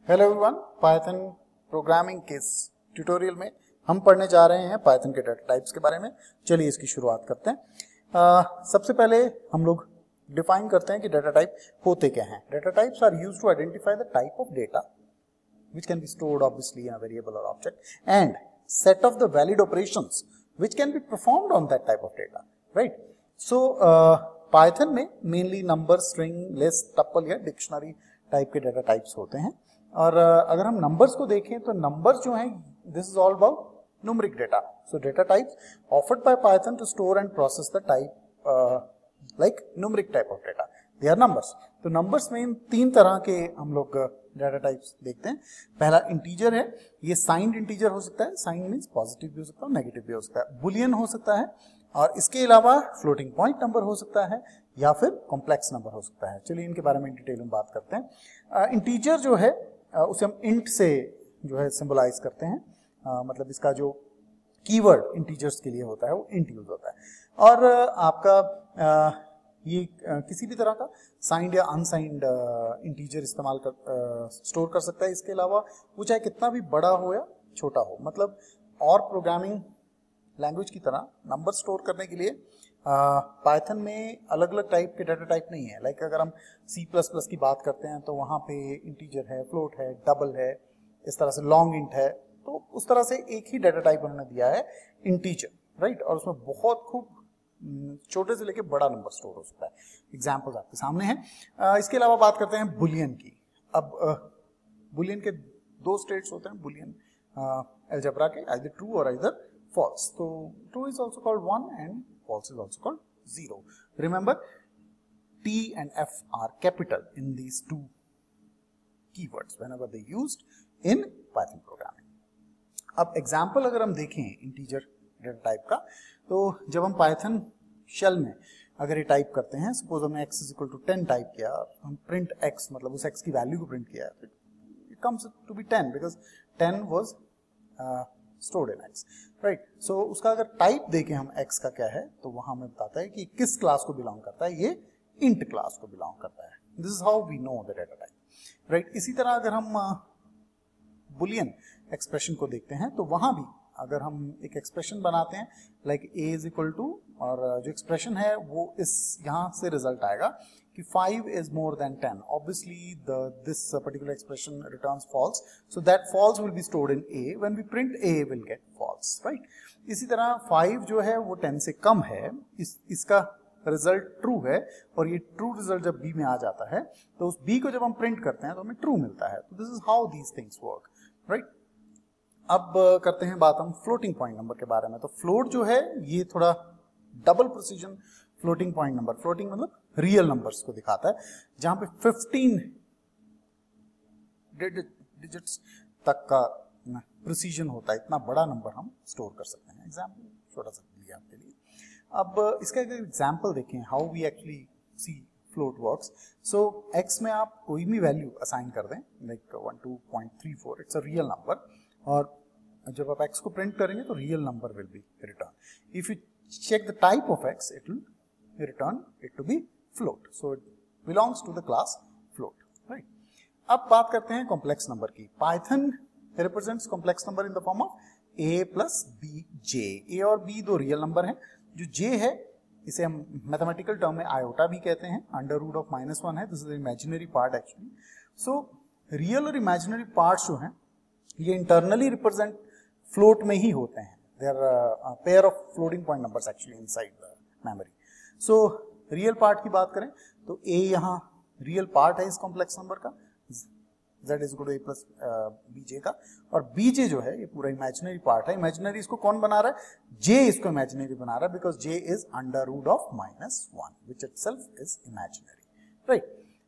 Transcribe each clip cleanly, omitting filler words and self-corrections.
Hello everyone, Python programming के इस tutorial में हम पढ़ने जा रहे हैं पाइथन के डाटा टाइप्स के बारे में। चलिए इसकी शुरुआत करते हैं। सबसे पहले हम लोग डिफाइन करते हैं कि डाटा टाइप होते क्या हैं। Data types are used to identify the type of data which can be stored obviously in a variable or object and set of the valid operations which can be performed on that type of data, right? So Python में mainly number, string, list, tuple या dictionary type के data types होते हैं। और अगर हम numbers को देखें तो नंबर्स जो हैं this is all about numeric data. So data types offered by Python to store and process the type like numeric type of data, they are numbers. तो नंबर्स में इन तीन तरह के हम लोग डाटा टाइप्स देखते हैं। पहला इंटीजर है, ये साइंड इंटीजर हो सकता है, साइंड मींस पॉजिटिव भी हो सकता है, नेगेटिव भी हो सकता है, बुलियन हो सकता है, और इसके अलावा फ्लोटिंग पॉइंट नंबर हो सकता है या फिर कॉम्प्लेक्स नंबर हो सकता है। चलिए इनके बारे में डिटेल में बात करते हैं। इंटीजर जो है उसे हम इंट से जो है सिंबलाइज करते हैं, मतलब इसका जो कीवर्ड इंटीजर्स के लिए होता है वो इंट यूज होता है। और आपका ये किसी भी तरह का साइंड या अनसाइंड इंटीजर इस्तेमाल कर स्टोर कर सकता है। इसके अलावा वो चाहे कितना भी बड़ा हो या छोटा हो, मतलब और प्रोग्रामिंग लैंग्वेज की तरह नंबर स्टोर करने के लिए पाइथन में अलग अलग टाइप के डाटा टाइप नहीं है। लाइक अगर हम C++ की बात करते हैं तो वहाँ पे इंटीजर है, फ्लोट है, डबल है, इस तरह से लॉन्ग इंट है। तो उस तरह से एक ही डाटा टाइप उन्होंने दिया है इंटीजर, राइट। और उसमें बहुत खूब छोटे से लेके बड़ा नंबर स्टोर हो सकता है। एग्जाम्पल्स आपके सामने हैं। इसके अलावा बात करते हैं बुलियन की। अब बुलियन के दो स्टेट्स होते हैं बुलियन अलजेब्रा के, आइदर ट्रू और either false. So true is also called 1 and false is also called 0. Remember, T and F are capital in these two keywords whenever they used in Python programming. अब example अगर हम देखें integer data type का, तो जब हम Python shell में अगर ये टाइप करते हैं, सपोज हमने x is equal to 10 type किया, हम प्रिंट x मतलब उस x की वैल्यू को प्रिंट किया, it comes to be 10 because 10 was stored in x, right? So उसका अगर टाइप देखें हम x का क्या है, तो वहां हमें बताता है कि किस क्लास को बिलोंग करता है। ये int क्लास को बिलोंग करता है। This is how we know the data type, right. इसी तरह अगर हम बुलियन एक्सप्रेशन को देखते हैं तो वहां भी अगर हम एक एक्सप्रेशन बनाते हैं like a is equal to, और जो एक्सप्रेशन है वो इस यहां से रिजल्ट आएगा कि 5 is more than 10. Obviously this particular expression returns false, so that false will be stored in a. When we print a will get false, right? इसी तरह 5 जो है वो 10 से कम है, इसका रिजल्ट ट्रू है, और ये ट्रू रिजल्ट जब b में आ जाता है तो उस b को जब हम प्रिंट करते हैं तो हमें ट्रू मिलता है। तो this is how these things work, right. अब करते हैं बात हम फ्लोटिंग पॉइंट नंबर के बारे में। तो फ्लोट जो है ये थोड़ा double precision floating point number, floating मतलब रियल नंबर्स को दिखाता है, जहां पे 15 डिजिट्स तक का प्रिसीजन होता है। इतना बड़ा नंबर हम स्टोर कर सकते हैं। एग्जांपल छोटा सा लिया आपके लिए। अब इसका एक एग्जांपल देखें how we actually see float works. So x में आप कोई भी वैल्यू असाइन कर दें, like 12.34, it's a real number, और जब आप x को प्रिंट करेंगे तो real number will be return. If you check the type of x, it will return it to be float, so it belongs to the class float, right? अब बात करते हैं कॉम्प्लेक्स नंबर की। Python represents complex number in the form of a plus b j. a और b दो real number हैं। जो j है इसे हम मैथमेटिकल टर्म में आयोटा भी कहते हैं, अंडर रूट ऑफ -1 है, this is imaginary part actually. So real और इमेजिनरी पार्ट्स जो हैं ये इंटरनली रिप्रेजेंट फ्लोट में ही होते हैं। There are a pair of floating point numbers actually inside the memory. So real part की बात करें तो a यहाँ real part है इस complex number का, z is equal to a plus bj का, और bj जो है ये पूरा imaginary part है। imaginary इसको कौन बना रहा है? j इसको imaginary बना रहा है because j is under root of -1 which itself is imaginary, right?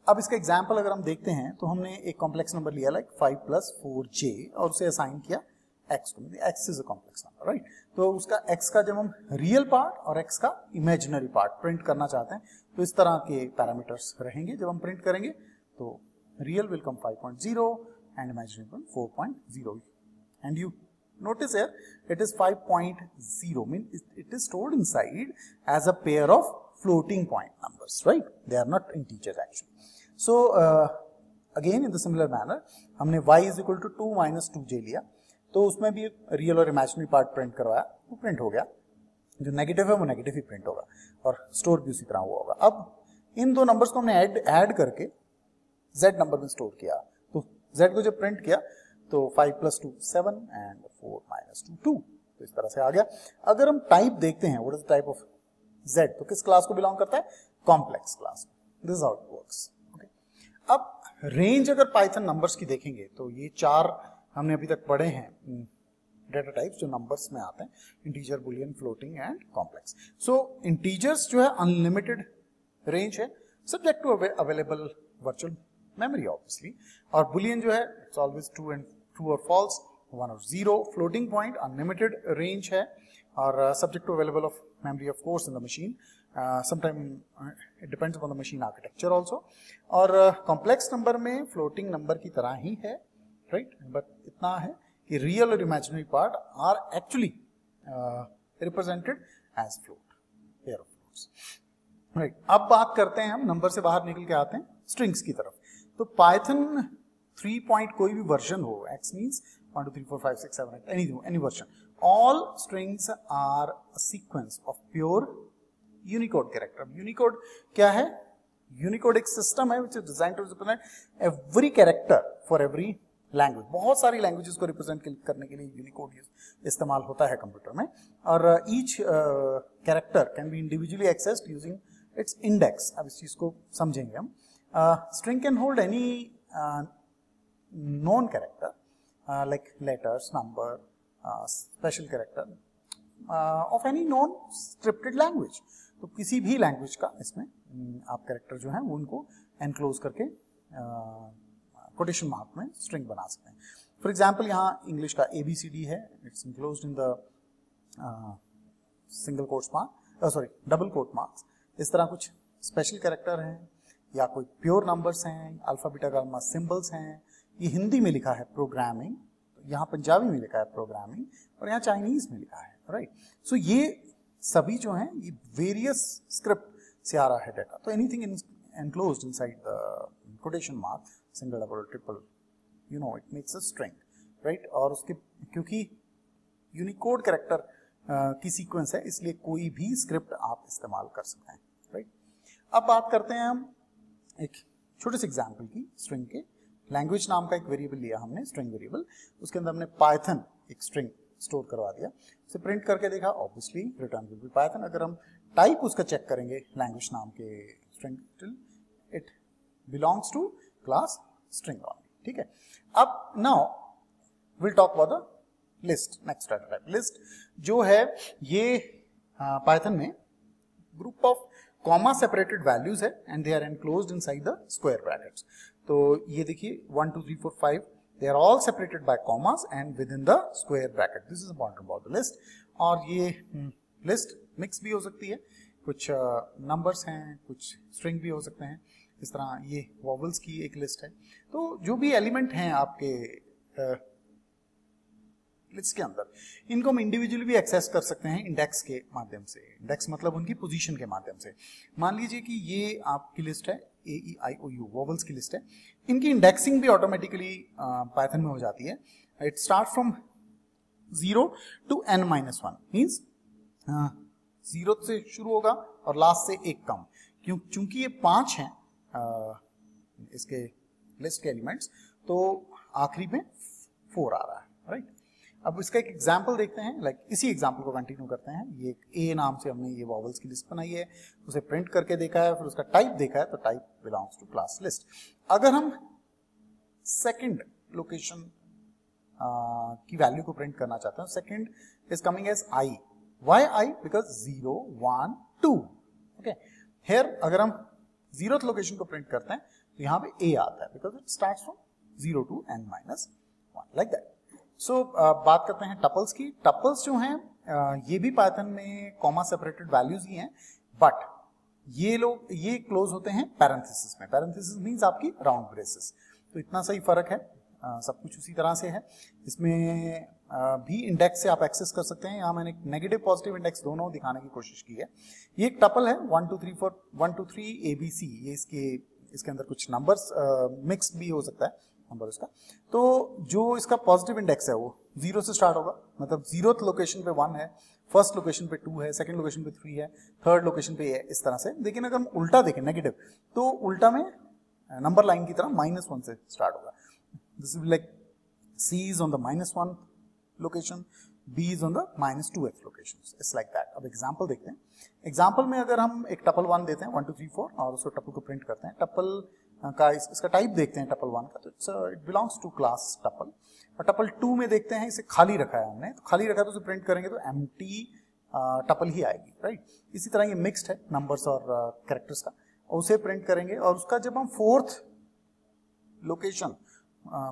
अब इसका एग्जाम्पल अगर हम देखते हैं तो हमने एक कॉम्प्लेक्स नंबर लिया लाइक 5 + 4j और उसे असाइन किया x को, x is a complex number, right. तो उसका x का जब हम रियल पार्ट और x का इमेजिनरी पार्ट प्रिंट करना चाहते हैं तो इस तरह के पैरामीटर्स रहेंगे। जब हम प्रिंट करेंगे तो real will come 5.0 and imaginary will 4.0, and you notice here it is 5.0 mean it is stored inside as a pair of floating point numbers, right? They are not integers actually. So again in the similar manner हमने y is equal to 2 minus 2j लिया, तो उसमें भी real और imaginary part print करवाया, वो print हो गया, जो नेगेटिव है वो नेगेटिव ही प्रिंट होगा और स्टोर भी उसी तरह हुआ होगा। अब इन दो नंबर्स को हमने ऐड करके z नंबर में स्टोर किया, तो z को जब प्रिंट किया तो 5 प्लस 2 7 एंड 4 माइनस 2 2, तो इस तरह से आ गया। अगर हम टाइप देखते हैं what is the type of z, तो किस क्लास को बिलोंग करता है, complex class. This is how it works. Okay, अब रेंज अगर पाइथन नंबर्स की देखेंगे तो ये 4 हमने अभी तक पढ़े हैं डेटा टाइप्स जो नंबर्स में आते हैं, integer, boolean, floating and complex. So integers जो है अनलिमिटेड रेंज है, subject to available virtual memory obviously, और बुलियन जो है इट्स ऑलवेज ट्रू और फॉल्स, 1 और 0। फ्लोटिंग पॉइंट अनलिमिटेड रेंज है और subject to available of memory of course in the machine, sometime it depends upon the machine architecture also। और complex number में floating number की तरह ही है, राइट, बट इतना है कि रियल और imaginary part are actually represented as float, pair of floats, right. अब बात करते हैं, हम नंबर से बाहर निकल के आते हैं स्ट्रिंग्स की तरफ। तो पाइथन 3 पॉइंट कोई भी वर्जन हो, x means 1 2 3 4 5 6 7 8 any version, all strings are a sequence of pure Unicode character. Unicode क्या है? यूनिकोड एक सिस्टम है which is designed to represent every character for every language। बहुत सारी लैंग्वेजेस को रिप्रेजेंट करने के लिए यूनिकोड इस्तेमाल होता है कंप्यूटर में, और each character can be individually accessed using its index. अब इस चीज को समझेंगे हम। String can hold any non character like letters, number, special character of any non scripted language. तो किसी भी लैंग्वेज का इसमें आप कैरेक्टर जो है वो उनको एनक्लोज करके कोटेशन मार्क में स्ट्रिंग बना सकते हैं। फॉर एग्जांपल यहाँ इंग्लिश का ABCD है, it's enclosed in the single quotes mark, sorry double quote marks. इस तरह कुछ स्पेशल कैरेक्टर हैं या कोई प्योर नंबर्स हैं, अल्फा बीटा गामा सिंबल्स हैं। ये हिंदी में लिखा है प्रोग्रामिंग, यहाँ पंजाबी में लिखा है प्रोग्रामिंग, और यहाँ चाइनीज में लिखा है, राइट। सो ये सभी जो हैं ये वेरियस स्क्रिप्ट से आ रहा है डाटा। तो anything enclosed inside the quotation mark, single, double, triple, you know it makes a string, right. और उसके क्योंकि यूनिकोड कैरेक्टर की सीक्वेंस है, इसलिए कोई भी स्क्रिप्ट आप इस्तेमाल कर सकते हैं, राइट। अब बात करते हैं हम एक छोटे से एग्जाम्पल की स्ट्रिंग के। लैंग्वेज नाम का एक वेरिएबल लिया हमने, स्ट्रिंग वेरिएबल, उसके अंदर हमने पाइथन एक स्ट्रिंग स्टोर करवा दिया, उसे प्रिंट करके देखा, obviously return will be Python. अगर हम टाइप उसका चेक करेंगे लैंग्वेज नाम के string, it belongs to class string only, ठीक है। अब now will talk about the list, next data type list जो है ये पाइथन में group of comma separated values है and they are enclosed inside the square brackets. तो ये देखिए 1 2 3 4 5 they are all separated by commas and within the square bracket. This is important about the list। और ये list mix भी हो सकती है, कुछ नंबर्स हैं, कुछ स्ट्रिंग भी हो सकते हैं। इस तरह ये वॉवल्स की एक लिस्ट है। तो जो भी एलिमेंट हैं आपके लिस्ट के अंदर, इनको हम इंडिविजुअली भी एक्सेस कर सकते हैं इंडेक्स के माध्यम से। इंडेक्स मतलब उनकी पोजीशन के माध्यम से। मान लीजिए कि ये आपकी लिस्ट है, AEIOU वॉवल्स की लिस्ट है, इनकी इंडेक्सिंग भी ऑटोमेटिकली पाइथन में हो जाती है। It start from 0 to n-1 means 0 से शुरू होगा और लास्ट से एक कम। चूंकि ये 5 हैं इसके लिस्ट के एलिमेंट्स, तो आखिरी में 4 आ रहा है, राइट। अब इसका एक एग्जाम्पल देखते हैं, लाइक इसी एग्जाम्पल को कंटिन्यू करते हैं। ये ए नाम से हमने ये वॉवल्स की लिस्ट बनाई है, उसे प्रिंट करके देखा है, फिर उसका टाइप देखा है, तो type belongs to class list. अगर हम सेकंड लोकेशन की वैल्यू को प्रिंट करना चाहते हैं, second is coming as I. Why I? Because 0 1 2। Okay, here अगर हम 0th लोकेशन को प्रिंट करते हैं तो यहाँ पे ए आता है, because it starts from 0 to n-1, like that. So बात करते हैं टपल्स की। टपल्स जो हैं ये भी पाइथन में कॉमा सेपरेटेड वैल्यूज ही हैं, बट ये क्लोज होते हैं पैरेंथेसिस में। पैरेंथेसिस मींस आपकी राउंड ब्रेसेस। तो इतना सही फर्क है, सब कुछ उसी तरह से है। इसमें भी इंडेक्स से आप एक्सेस कर सकते हैं। यहाँ मैंने नेगेटिव पॉजिटिव इंडेक्स दोनों दिखाने की कोशिश की है। ये एक टपल है 1 2 3 4 1 2 3 ABC, ये इसके इसके अंदर कुछ नंबर्स मिक्स भी हो सकता है नंबर उसका। तो जो इसका पॉजिटिव इंडेक्स है वो 0 से स्टार्ट होगा, मतलब 0th लोकेशन पे 1 है, फर्स्ट लोकेशन पे 2 है, सेकंड लोकेशन पे 3 है, थर्ड लोकेशन पे है, इस तरह से। लेकिन अगर हम उल्टा देखें नेगेटिव, तो उल्टा में नंबर लाइन की तरह -1 से स्टार्ट होगा। This is like C is on the -1 location, B is on the -2th location. It's like that. अब एग्जाम्पल देखते हैं। एग्जाम्पल में अगर हम एक टपल 1 देते हैं 1 2 3 4 और उसको टपल को प्रिंट करते हैं, टपल का इसका टाइप देखते हैं टपल 1 का, तो it belongs to class tuple. और टपल 2 में देखते हैं, इसे खाली रखा है हमने, तो खाली रखा है तो उसे प्रिंट करेंगे तो एम्प्टी टपल ही आएगी, राइट। इसी तरह ये मिक्स्ड है नंबर्स और कैरेक्टर्स का, और उसे प्रिंट करेंगे। और उसका जब हम 4th लोकेशन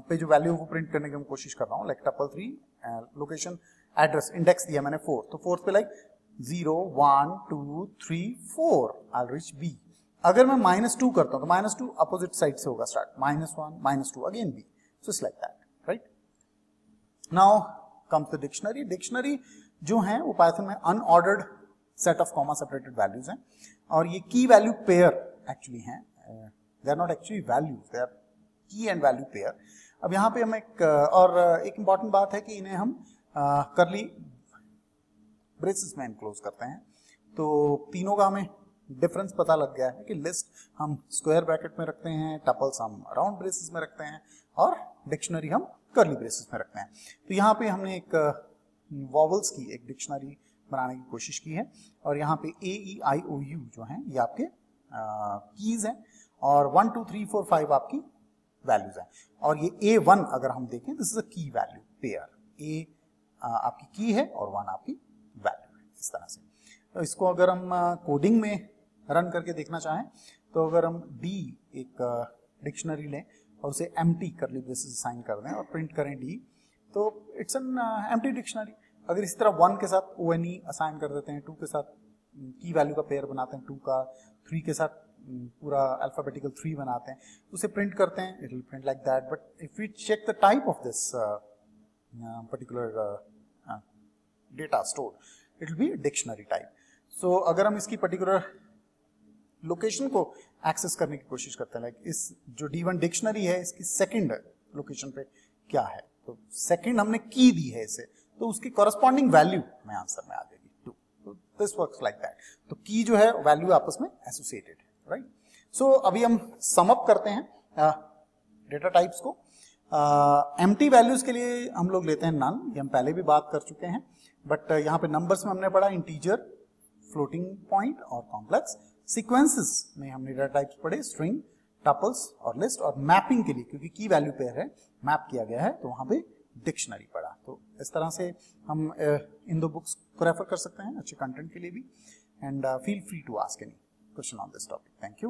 पे जो वैल्यू वो प्रिंट करने की हम कोशिश कर रहा हूँ, like tuple 3 location address index दिया मैंने 4, तो 4th पे like 0 1 2 3 4 I will reach B। अगर मैं -2 करता हूँ तो -2 अपोजिट साइड से होगा start, -1 -2 again B, so it's like that, right. Now comes the dictionary. Dictionary जो है वो पाइथन में unordered set of comma separated values हैं, और ये की वैल्यू पेयर एक्चुअली हैं, they are not actually values, they are key and value pair. अब यहाँ पे हम एक इंपॉर्टेंट बात है कि इन्हें हम करली ब्रेसेस में एनक्लोज करते हैं। तो तीनों का हमें डिफरेंस पता लग गया है कि लिस्ट हम स्क्वायर ब्रैकेट में रखते हैं, टपल्स हम राउंड ब्रेसेस में रखते हैं, और डिक्शनरी हम करली ब्रेसेस में रखते हैं। तो यहाँ पे हमने एक वॉवल्स की एक डिक्शनरी बनाने की कोशिश की है, और यहाँ पे AEIOU जो हैं ये आपके कीज हैं, और 1 2 3 4 5 आपकी वैल्यूज हैं। और ये A1 अगर हम देखें, दिस इज अ की वैल्यू पेयर, A आपकी की है और 1 आपकी वैल्यू है, इस तरह से। तो इसको अगर हम कोडिंग में रन करके देखना चाहें, तो अगर हम D एक डिक्शनरी लें और उसे एम्प्टी करली ब्रेसेस असाइन कर दें और प्रिंट करें D, तो इट्स एन एम्प्टी डिक्शनरी। अगर इसी तरह 1 के साथ ONE असाइन कर देते हैं, 2 के साथ की वैल्यू का पेयर बनाते हैं 2 का, 3 के साथ पूरा अल्फाबेटिकल 3 बनाते हैं, उसे प्रिंट करते हैं, it will print like that. But if we check the type of this particular data store, it will be dictionary type. So अगर हम इसकी पर्टिकुलर लोकेशन को एक्सेस करने की कोशिश करते हैं, लाइक इस जो D1 डिक्शनरी है इसकी सेकंड लोकेशन पे क्या है, तो सेकंड हमने की दी है इसे, तो उसकी कॉरेस्पॉन्डिंग वैल्यू हमें आंसर में आ जाएगी 2। तो दिस वर्क्स लाइक दैट। तो की जो है वैल्यू आपस में एसोसिएटेड है, राइट। सो अभी हम सम अप करते हैं डेटा टाइप्स को। एम्प्टी वैल्यूज के लिए हम लोग लेते हैं नन, ये हम पहले भी बात कर चुके हैं, बट यहाँ पे नंबर्स में हमने पढ़ा इंटीजर, फ्लोटिंग पॉइंट और कॉम्प्लेक्स। सीक्वेंसेस में हमने डेटा टाइप्स पढ़े स्ट्रिंग, टपल्स और लिस्ट। और मैपिंग के लिए क्योंकि की वैल्यू पेयर है, मैप किया गया है, तो वहां पे डिक्शनरी पढ़ा। तो इस तरह से हम इन 2 बुक्स को रेफर कर सकते हैं अच्छे कंटेंट के लिए भी। And feel free to ask any question on this topic. Thank you.